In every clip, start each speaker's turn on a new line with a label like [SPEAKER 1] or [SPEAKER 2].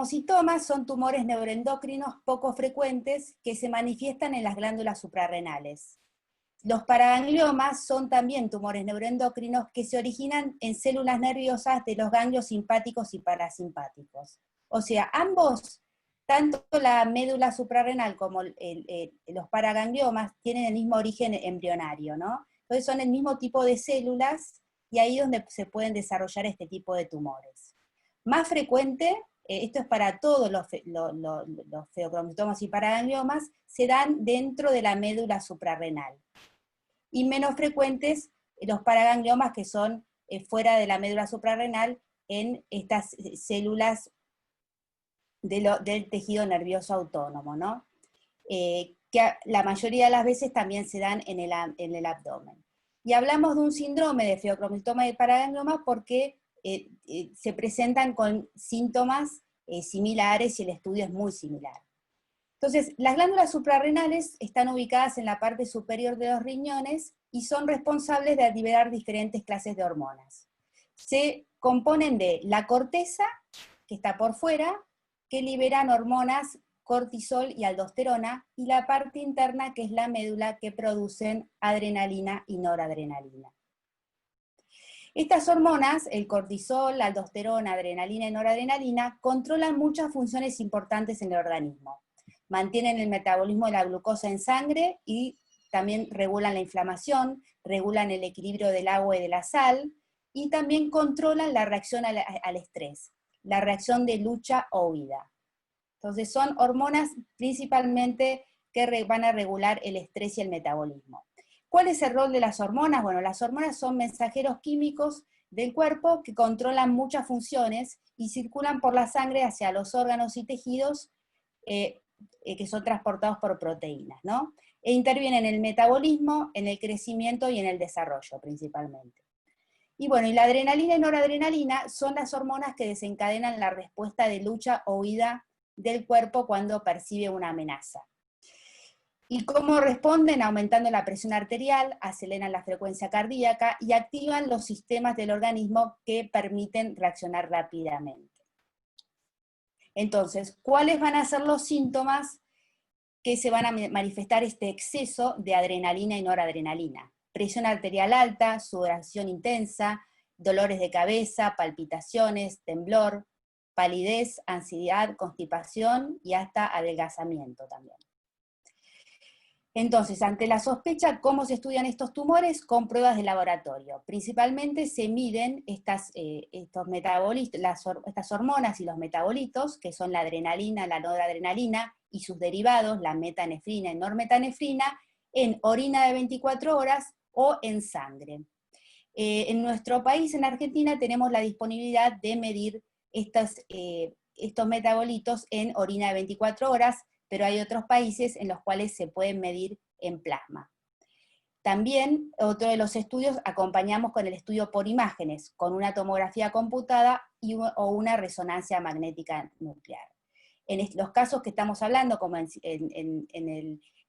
[SPEAKER 1] feocrinomocitomas son tumores neuroendocrinos poco frecuentes que se manifiestan en las glándulas suprarrenales. Los paragangliomas son también tumores neuroendocrinos que se originan en células nerviosas de los ganglios simpáticos y parasimpáticos. O sea, ambos, tanto la médula suprarrenal como los paragangliomas, tienen el mismo origen embrionario, ¿no? Entonces son el mismo tipo de células, y ahí es donde se pueden desarrollar este tipo de tumores. Más frecuente, esto es para todos los feocromocitomas y paragangliomas, se dan dentro de la médula suprarrenal. Y menos frecuentes los paragangliomas que son fuera de la médula suprarrenal en estas células del tejido nervioso autónomo, ¿no? Que la mayoría de las veces también se dan en el abdomen. Y hablamos de un síndrome de feocromocitoma y paraganglioma porque se presentan con síntomas similares y el estudio es muy similar. Entonces, las glándulas suprarrenales están ubicadas en la parte superior de los riñones y son responsables de liberar diferentes clases de hormonas. Se componen de la corteza, que está por fuera, que liberan hormonas cortisol y aldosterona, y la parte interna, que es la médula, que producen adrenalina y noradrenalina. Estas hormonas, el cortisol, la aldosterona, adrenalina y noradrenalina, controlan muchas funciones importantes en el organismo. Mantienen el metabolismo de la glucosa en sangre y también regulan la inflamación, regulan el equilibrio del agua y de la sal, y también controlan la reacción al estrés, la reacción de lucha o huida. Entonces son hormonas principalmente que van a regular el estrés y el metabolismo. ¿Cuál es el rol de las hormonas? Bueno, las hormonas son mensajeros químicos del cuerpo que controlan muchas funciones y circulan por la sangre hacia los órganos y tejidos que son transportados por proteínas, ¿no? E intervienen en el metabolismo, en el crecimiento y en el desarrollo principalmente. Y bueno, y la adrenalina y noradrenalina son las hormonas que desencadenan la respuesta de lucha o huida del cuerpo cuando percibe una amenaza. ¿Y cómo responden? Aumentando la presión arterial, aceleran la frecuencia cardíaca y activan los sistemas del organismo que permiten reaccionar rápidamente. Entonces, ¿cuáles van a ser los síntomas que se van a manifestar este exceso de adrenalina y noradrenalina? Presión arterial alta, sudoración intensa, dolores de cabeza, palpitaciones, temblor, palidez, ansiedad, constipación y hasta adelgazamiento también. Entonces, ante la sospecha, ¿cómo se estudian estos tumores? Con pruebas de laboratorio. Principalmente se miden estas hormonas y los metabolitos, que son la adrenalina, la noradrenalina, y sus derivados, la metanefrina y normetanefrina, en orina de 24 horas o en sangre. En nuestro país, en Argentina, tenemos la disponibilidad de medir estos metabolitos en orina de 24 horas, pero hay otros países en los cuales se pueden medir en plasma. También, otro de los estudios, acompañamos con el estudio por imágenes, con una tomografía computada o una resonancia magnética nuclear. En los casos que estamos hablando, como en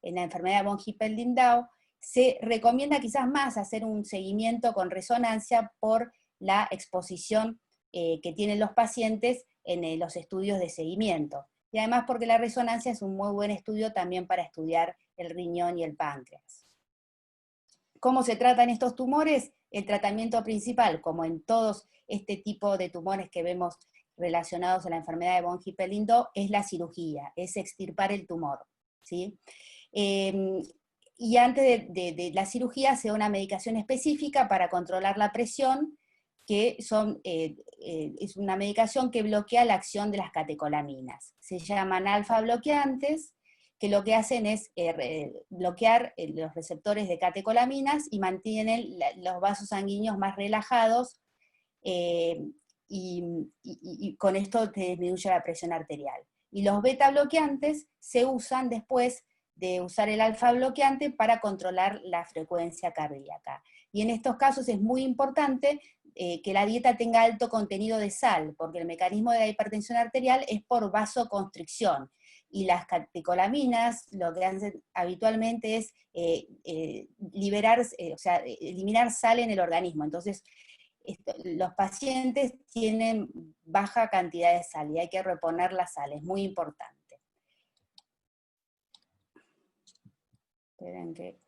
[SPEAKER 1] la enfermedad de von Hippel-Lindau, se recomienda quizás más hacer un seguimiento con resonancia por la exposición que tienen los pacientes en los estudios de seguimiento. Y además porque la resonancia es un muy buen estudio también para estudiar el riñón y el páncreas. ¿Cómo se tratan estos tumores? El tratamiento principal, como en todos este tipo de tumores que vemos relacionados a la enfermedad de von Hippel-Lindau, es la cirugía, es extirpar el tumor, ¿sí? Y antes de la cirugía se da una medicación específica para controlar la presión, que es una medicación que bloquea la acción de las catecolaminas. Se llaman alfa bloqueantes, que lo que hacen es bloquear los receptores de catecolaminas y mantienen los vasos sanguíneos más relajados, y con esto te disminuye la presión arterial. Y los beta bloqueantes se usan después de usar el alfa bloqueante para controlar la frecuencia cardíaca. Y en estos casos es muy importante que la dieta tenga alto contenido de sal, porque el mecanismo de la hipertensión arterial es por vasoconstricción, y las catecolaminas lo que hacen habitualmente es eliminar sal en el organismo. Entonces, los pacientes tienen baja cantidad de sal y hay que reponer la sal, es muy importante. Esperen que...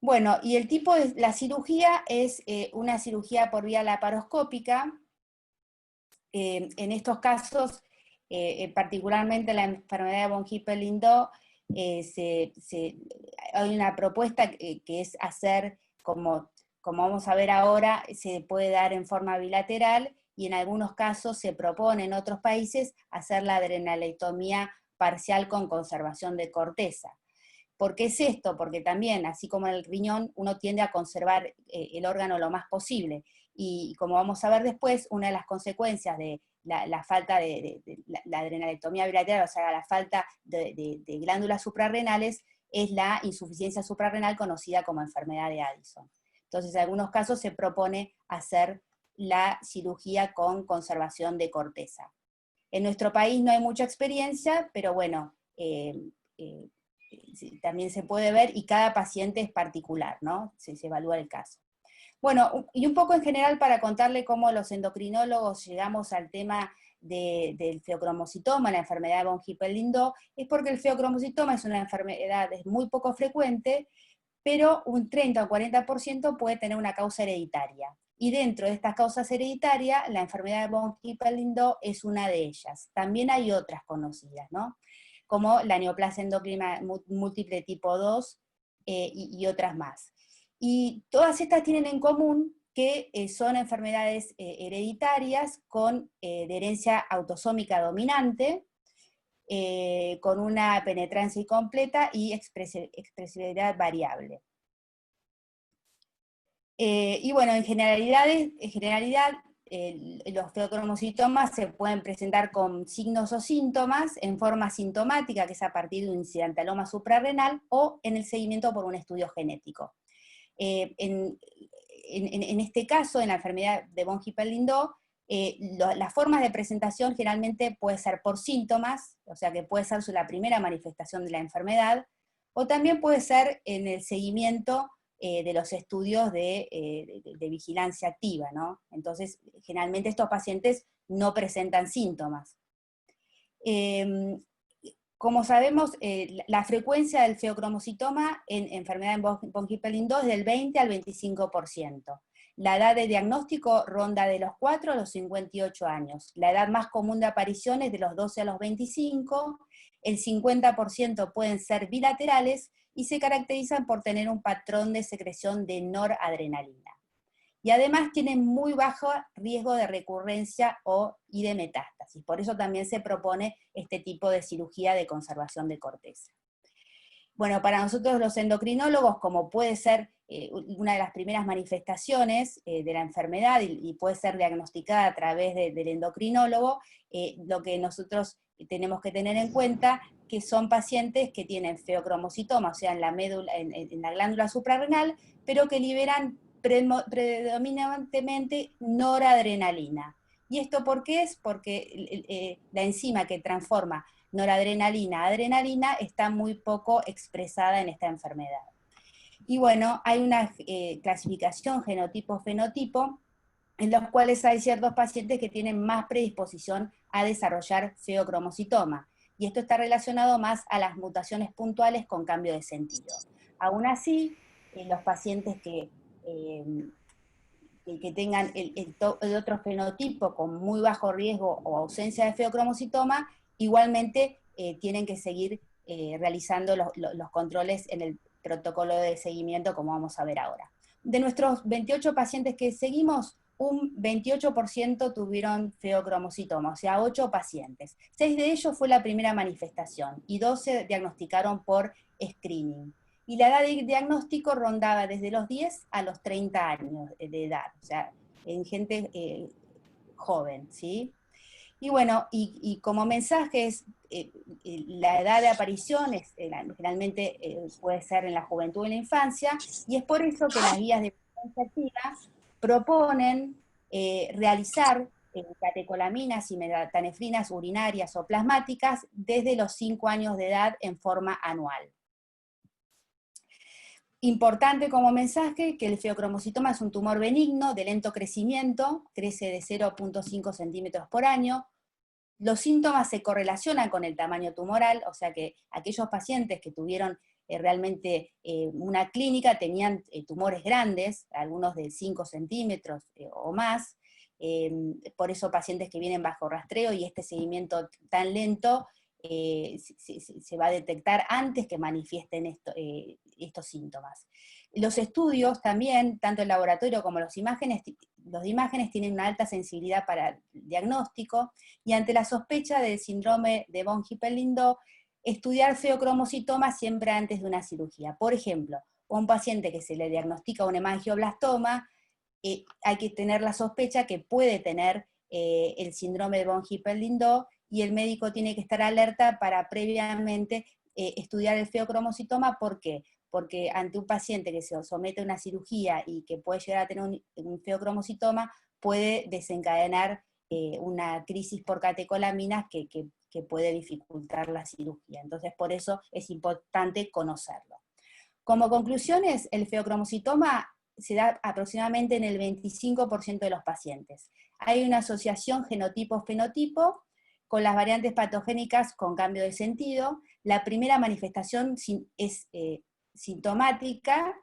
[SPEAKER 1] Bueno, y el tipo de la cirugía es una cirugía por vía laparoscópica. En estos casos, particularmente la enfermedad de von Hippel-Lindau, hay una propuesta que es hacer, como vamos a ver ahora, se puede dar en forma bilateral, y en algunos casos se propone en otros países hacer la adrenalectomía parcial con conservación de corteza. ¿Por qué es esto? Porque también, así como en el riñón, uno tiende a conservar el órgano lo más posible. Y como vamos a ver después, una de las consecuencias de la falta de la adrenalectomía bilateral, o sea, la falta de glándulas suprarrenales, es la insuficiencia suprarrenal conocida como enfermedad de Addison. Entonces, en algunos casos se propone hacer la cirugía con conservación de corteza. En nuestro país no hay mucha experiencia, pero bueno, también se puede ver, y cada paciente es particular, ¿no? Se evalúa el caso. Bueno, y un poco en general para contarle cómo los endocrinólogos llegamos al tema del feocromocitoma, la enfermedad de von Hippel-Lindau, es porque el feocromocitoma es una enfermedad muy poco frecuente, pero un 30 o 40% puede tener una causa hereditaria. Y dentro de estas causas hereditarias, la enfermedad de von Hippel-Lindau es una de ellas. También hay otras conocidas, ¿no? Como la neoplasia endocrina múltiple tipo 2 y otras más. Y todas estas tienen en común que son enfermedades hereditarias con de herencia autosómica dominante, con una penetrancia incompleta y expresividad variable. Y bueno, en generalidad, los feocromocitomas se pueden presentar con signos o síntomas en forma sintomática, que es a partir de un incidentaloma suprarrenal, o en el seguimiento por un estudio genético. En este caso, en la enfermedad de von Hippel-Lindau, las formas de presentación generalmente puede ser por síntomas, o sea que puede ser la primera manifestación de la enfermedad, o también puede ser en el seguimiento de los estudios de vigilancia activa, ¿no? Entonces, generalmente estos pacientes no presentan síntomas. Como sabemos, la frecuencia del feocromocitoma en enfermedad de von Hippel-Lindau es del 20 al 25%. La edad de diagnóstico ronda de los 4 a los 58 años. La edad más común de aparición es de los 12 a los 25. El 50% pueden ser bilaterales y se caracterizan por tener un patrón de secreción de noradrenalina. Y además tienen muy bajo riesgo de recurrencia y de metástasis. Por eso también se propone este tipo de cirugía de conservación de corteza. Bueno, para nosotros los endocrinólogos, como puede ser una de las primeras manifestaciones de la enfermedad y puede ser diagnosticada a través del endocrinólogo, lo que nosotros tenemos que tener en cuenta que son pacientes que tienen feocromocitoma, o sea, en la médula, en la glándula suprarrenal, pero que liberan predominantemente noradrenalina. ¿Y esto por qué es? Porque la enzima que transforma noradrenalina a adrenalina está muy poco expresada en esta enfermedad. Y bueno, hay una clasificación genotipo-fenotipo, en los cuales hay ciertos pacientes que tienen más predisposición a desarrollar feocromocitoma. Y esto está relacionado más a las mutaciones puntuales con cambio de sentido. Aún así, los pacientes que tengan el otro fenotipo con muy bajo riesgo o ausencia de feocromocitoma, igualmente tienen que seguir realizando los controles en el protocolo de seguimiento, como vamos a ver ahora. De nuestros 28 pacientes que seguimos, un 28% tuvieron feocromocitoma, o sea, 8 pacientes. 6 de ellos fue la primera manifestación y 12 diagnosticaron por screening. Y la edad de diagnóstico rondaba desde los 10 a los 30 años de edad, o sea, en gente joven, ¿sí? Y bueno, y como mensaje es, la edad de aparición generalmente puede ser en la juventud o en la infancia, y es por eso que las guías de vigilancia activa proponen realizar catecolaminas y metanefrinas urinarias o plasmáticas desde los 5 años de edad en forma anual. Importante como mensaje que el feocromocitoma es un tumor benigno de lento crecimiento, crece de 0,5 centímetros por año. Los síntomas se correlacionan con el tamaño tumoral, o sea que aquellos pacientes que tuvieron realmente una clínica tenían tumores grandes, algunos de 5 centímetros o más. Por eso pacientes que vienen bajo rastreo y este seguimiento tan lento se va a detectar antes que manifiesten estos síntomas. Los estudios también, tanto el laboratorio como los de imágenes tienen una alta sensibilidad para el diagnóstico, y ante la sospecha del síndrome de von Hippel-Lindau, estudiar feocromocitoma siempre antes de una cirugía. Por ejemplo, a un paciente que se le diagnostica un hemangioblastoma, hay que tener la sospecha que puede tener el síndrome de von Hippel-Lindau, y el médico tiene que estar alerta para previamente estudiar el feocromocitoma. ¿Por qué? Porque ante un paciente que se somete a una cirugía y que puede llegar a tener un feocromocitoma, puede desencadenar una crisis por catecolaminas que puede dificultar la cirugía. Entonces, por eso es importante conocerlo. Como conclusiones, el feocromocitoma se da aproximadamente en el 25% de los pacientes. Hay una asociación genotipo-fenotipo con las variantes patogénicas con cambio de sentido. La primera manifestación es sintomática,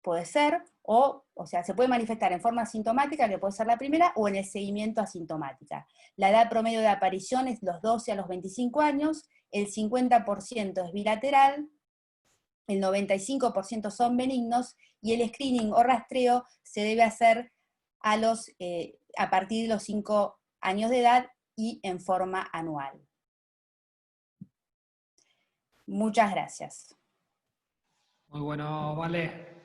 [SPEAKER 1] puede ser, o sea, se puede manifestar en forma sintomática, que puede ser la primera, o en el seguimiento asintomática. La edad promedio de aparición es los 12 a los 25 años, el 50% es bilateral, el 95% son benignos, y el screening o rastreo se debe hacer a partir de los 5 años de edad y en forma anual. Muchas gracias.
[SPEAKER 2] Muy bueno, Vale.